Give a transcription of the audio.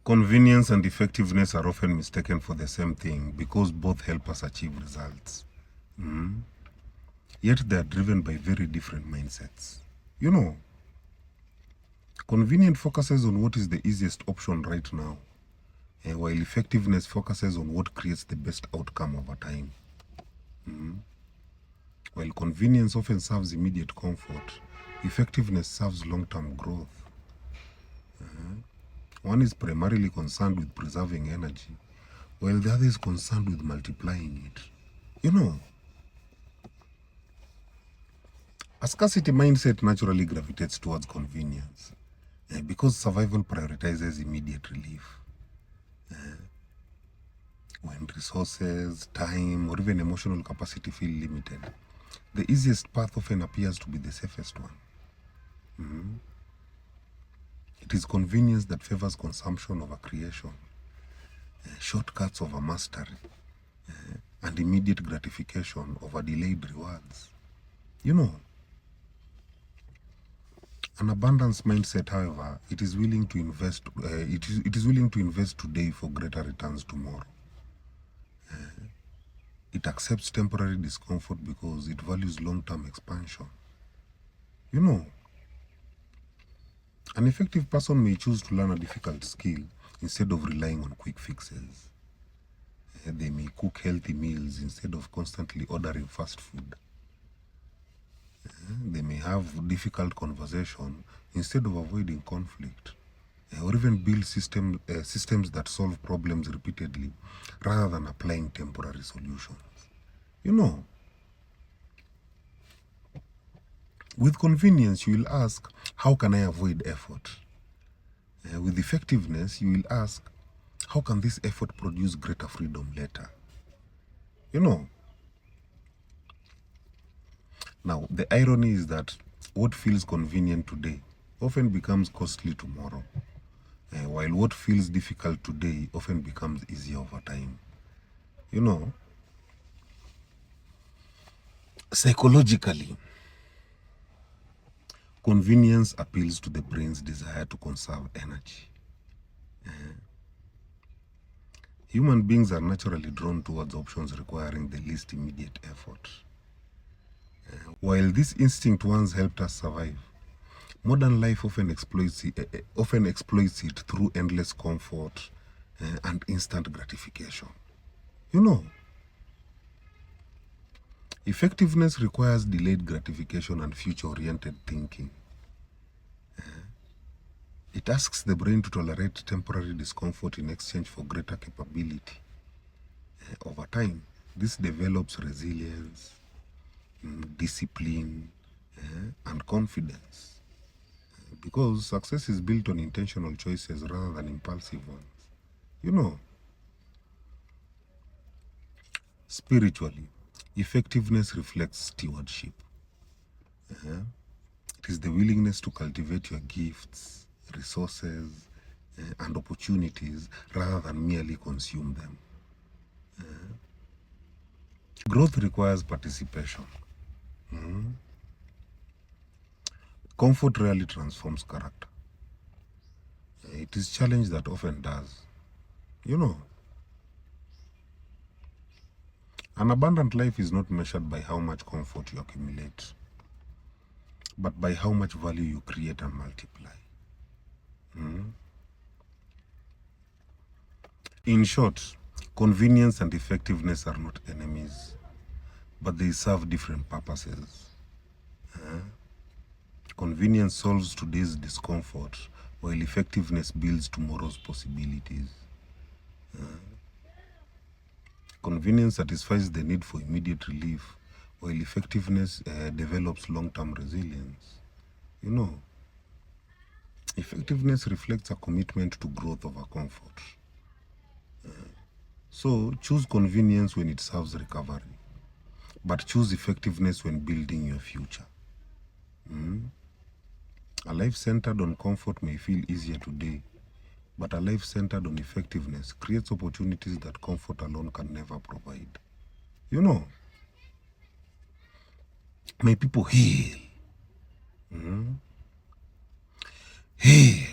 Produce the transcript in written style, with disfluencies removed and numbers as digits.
Convenience and effectiveness are often mistaken for the same thing because both help us achieve results. Yet they are driven by very different mindsets. Convenient focuses on what is the easiest option right now, while effectiveness focuses on what creates the best outcome over time. While convenience often serves immediate comfort, effectiveness serves long-term growth. One is primarily concerned with preserving energy, while the other is concerned with multiplying it. A scarcity mindset naturally gravitates towards convenience because survival prioritizes immediate relief. When resources, time, or even emotional capacity feel limited, the easiest path often appears to be the safest one. It is convenience that favors consumption over creation, shortcuts over mastery, and immediate gratification over delayed rewards. An abundance mindset, however, it is willing to invest. It is willing to invest today for greater returns tomorrow. It accepts temporary discomfort because it values long-term expansion. An effective person may choose to learn a difficult skill instead of relying on quick fixes. They may cook healthy meals instead of constantly ordering fast food. They may have difficult conversation instead of avoiding conflict, or even build systems that solve problems repeatedly rather than applying temporary solutions. With convenience, you will ask, how can I avoid effort? With effectiveness, you will ask, how can this effort produce greater freedom later? Now, the irony is that what feels convenient today often becomes costly tomorrow, while what feels difficult today often becomes easier over time. Psychologically, convenience appeals to the brain's desire to conserve energy. Human beings are naturally drawn towards options requiring the least immediate effort. While this instinct once helped us survive, modern life often exploits it through endless comfort and instant gratification. Effectiveness requires delayed gratification and future-oriented thinking. It asks the brain to tolerate temporary discomfort in exchange for greater capability. Over time, this develops resilience, discipline, and confidence. Because success is built on intentional choices rather than impulsive ones. Spiritually, effectiveness reflects stewardship. It is the willingness to cultivate your gifts, resources, and opportunities rather than merely consume them. Growth requires participation. Comfort rarely transforms character. It is challenge that often does. An abundant life is not measured by how much comfort you accumulate, but by how much value you create and multiply. In short, convenience and effectiveness are not enemies, but they serve different purposes. Convenience solves today's discomfort, while effectiveness builds tomorrow's possibilities. Convenience satisfies the need for immediate relief, while effectiveness develops long-term resilience. Effectiveness reflects a commitment to growth over comfort. So choose convenience when it serves recovery, but choose effectiveness when building your future. A life centered on comfort may feel easier today, but a life centered on effectiveness creates opportunities that comfort alone can never provide. May people heal. Heal.